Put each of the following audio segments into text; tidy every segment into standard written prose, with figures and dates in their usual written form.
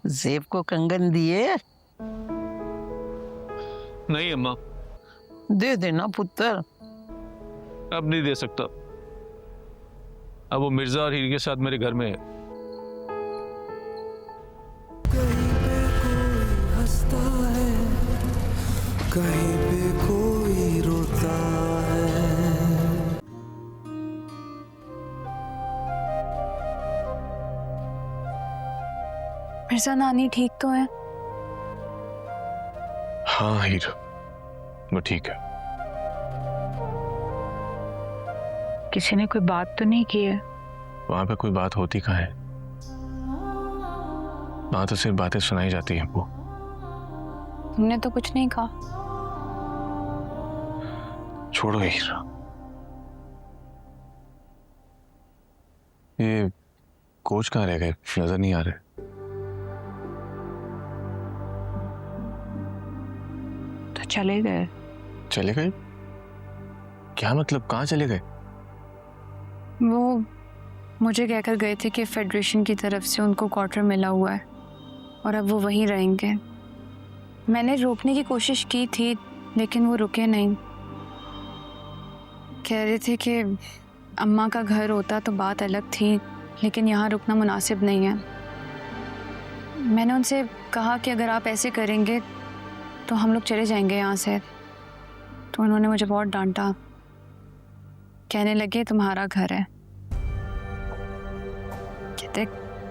जेब को कंगन दिए? नहीं अम्मा, दे देना पुत्र। अब नहीं दे सकता। अब वो मिर्जा और हीर के साथ मेरे घर में है। कहीं पे कोई हंसता है, कहीं पे कोई रोता है। मिर्जा नानी ठीक तो है? हाँ हीर, वो ठीक है। किसी ने कोई बात तो नहीं की है? वहां पे कोई बात होती कहाँ है? वहां तो सिर्फ बातें सुनाई जाती हैं। वो तुमने तो कुछ नहीं कहा। छोड़ो हीर। ये कोच कहाँ रह गए? नजर नहीं आ रहे। तो चले गए? चले गए? क्या मतलब, कहाँ चले गए? वो मुझे कहकर गए थे कि फेडरेशन की तरफ से उनको क्वार्टर मिला हुआ है और अब वो वहीं रहेंगे। मैंने रोकने की कोशिश की थी लेकिन वो रुके नहीं। कह रहे थे कि अम्मा का घर होता तो बात अलग थी, लेकिन यहाँ रुकना मुनासिब नहीं है। मैंने उनसे कहा कि अगर आप ऐसे करेंगे तो हम लोग चले जाएंगे यहाँ से, तो उन्होंने मुझे बहुत डांटा। कहने लगे तुम्हारा घर है। कहते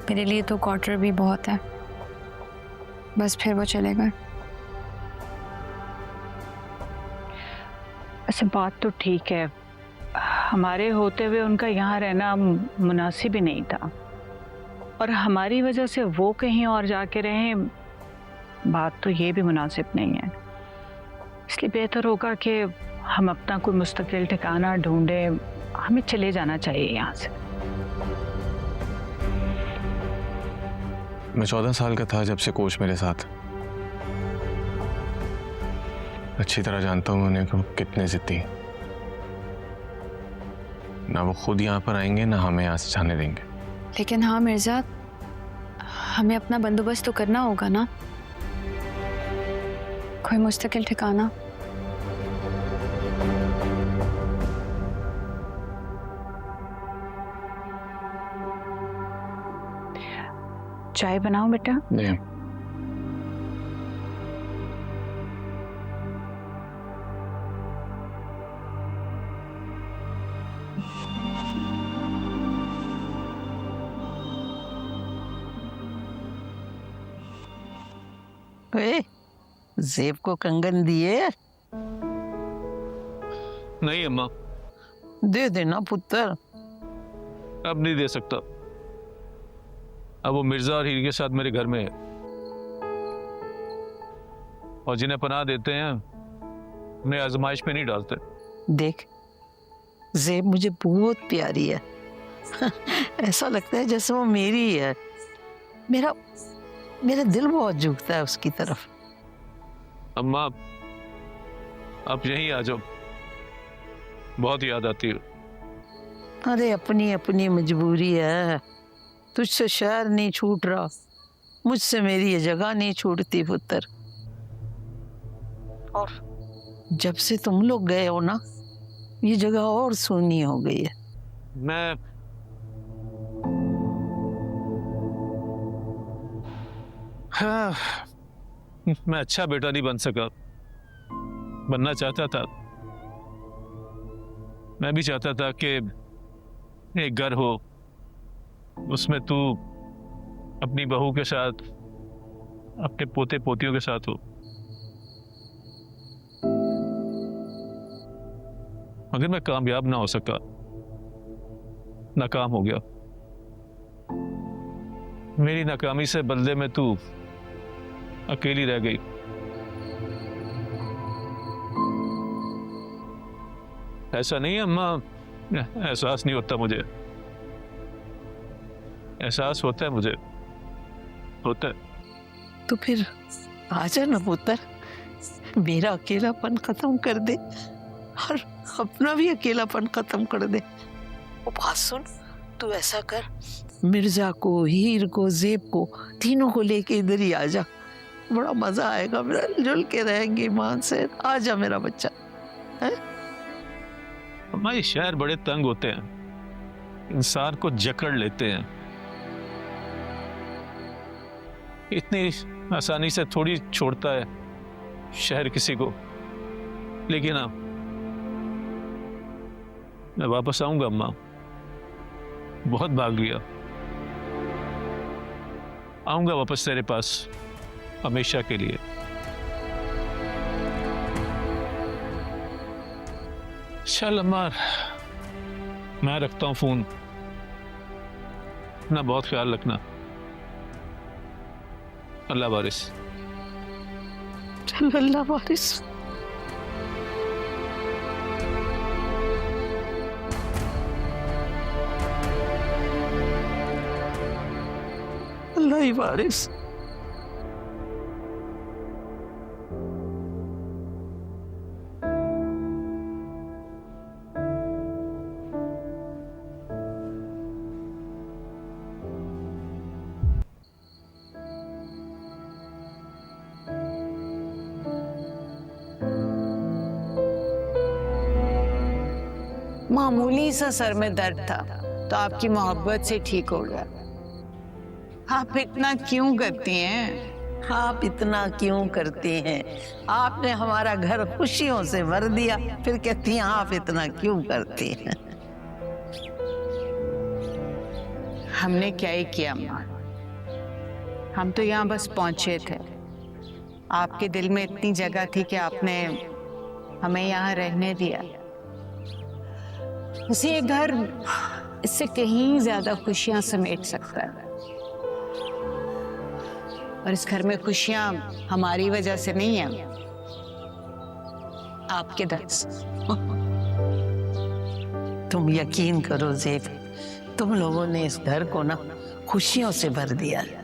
मेरे लिए तो क्वार्टर भी बहुत है। बस फिर वो चले गए। ऐसे बात तो ठीक है, हमारे होते हुए उनका यहाँ रहना मुनासिब ही नहीं था, और हमारी वजह से वो कहीं और जाके रहें, बात तो ये भी मुनासिब नहीं है। इसलिए बेहतर होगा कि हम अपना कोई मुस्तकिल ठिकाना ढूंढें। हमें चले जाना चाहिए यहाँ से। मैं 14 साल का था जब से कोच मेरे साथ। अच्छी तरह जानता हूँ उन्हें कि वो कितने जिद्दी हैं। ना वो खुद यहाँ पर आएंगे ना हमें यहाँ से जाने देंगे। लेकिन हाँ मिर्जा, हमें अपना बंदोबस्त तो करना होगा ना, कोई मुस्तकिल ठिकाना। चाय बनाओ बेटा। नहीं। जेब को कंगन दिए? नहीं अम्मा, दे देना पुत्र। अब नहीं दे सकता। अब वो मिर्जा और हीर के साथ मेरे घर में है, और जिन्हें पनाह देते हैं उन्हें आजमाइश में नहीं डालते। देख, जेब मुझे बहुत प्यारी है। ऐसा लगता है जैसे वो मेरी है। मेरा दिल बहुत झुकता है उसकी तरफ। अम्मा, आप यहीं आ जाओ, बहुत याद आती है। अरे अपनी अपनी मजबूरी है। तुझसे शहर नहीं छूट रहा, मुझसे मेरी ये जगह नहीं छूटती पुत्र। और जब से तुम लोग गए हो ना, ये जगह और सूनी हो गई है। मैं अच्छा बेटा नहीं बन सका। बनना चाहता था। मैं भी चाहता था कि एक घर हो, उसमें तू अपनी बहू के साथ, अपने पोते पोतियों के साथ हो। मगर मैं कामयाब ना हो सका, नाकाम हो गया। मेरी नाकामी से बदले में तू अकेली रह गई। ऐसा नहीं है अम्मा, एहसास नहीं होता मुझे। एहसास होता है मुझे, होता है। तो फिर आ जा ना पुत्र, मेरा अकेलापन खत्म कर दे और अपना भी अकेलापन खत्म कर दे। वो बात सुन, तू ऐसा कर, मिर्जा को, हीर को, जेब को, तीनों को लेके इधर ही आ जा। बड़ा मजा आएगा, मिलजुल के रहेंगे ईमान से। आ जा मेरा बच्चा। हमारे शहर बड़े तंग होते हैं, इंसान को जकड़ लेते हैं। इतनी आसानी से थोड़ी छोड़ता है शहर किसी को। लेकिन अब मैं वापस आऊंगा अम्मा, बहुत भाग लिया, आऊंगा वापस तेरे पास हमेशा के लिए। चल अम्मा, मैं रखता हूं फोन, अपना बहुत ख्याल रखना। अल्लाह वारिस। चल अल्लाह वारिस। अल्लाह ही वारिस। मामूली सा सर में दर्द था तो आपकी मोहब्बत से ठीक हो गया। आप इतना क्यों करती हैं? आप इतना क्यों करते हैं? आपने हमारा घर खुशियों से भर दिया, फिर कहती हैं आप इतना क्यों करते हैं? हमने क्या ही किया अम्मा, हम तो यहाँ बस पहुंचे थे। आपके दिल में इतनी जगह थी कि आपने हमें यहाँ रहने दिया। उसी एक घर इससे कहीं ज्यादा खुशियां समेट सकता है, और इस घर में खुशियां हमारी वजह से नहीं है, आपके दर्द से। तुम यकीन करो ज़ेब, तुम लोगों ने इस घर को ना खुशियों से भर दिया है।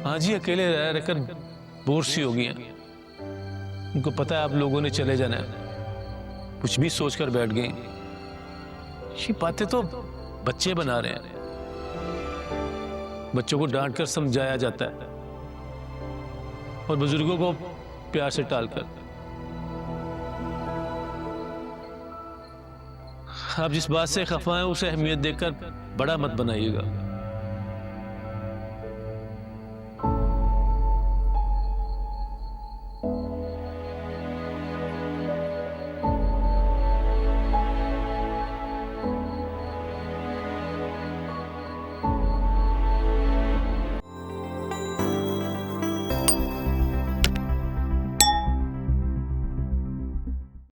हाँ जी, अकेले रह रहकर बोर सी हो गई हैं। उनको पता है आप लोगों ने चले जाना है, कुछ भी सोचकर बैठ गई। ये बातें तो बच्चे बना रहे हैं, बच्चों को डांटकर समझाया जाता है और बुजुर्गों को प्यार से टालकर। आप जिस बात से खफा हैं उसे अहमियत देकर बड़ा मत बनाइएगा।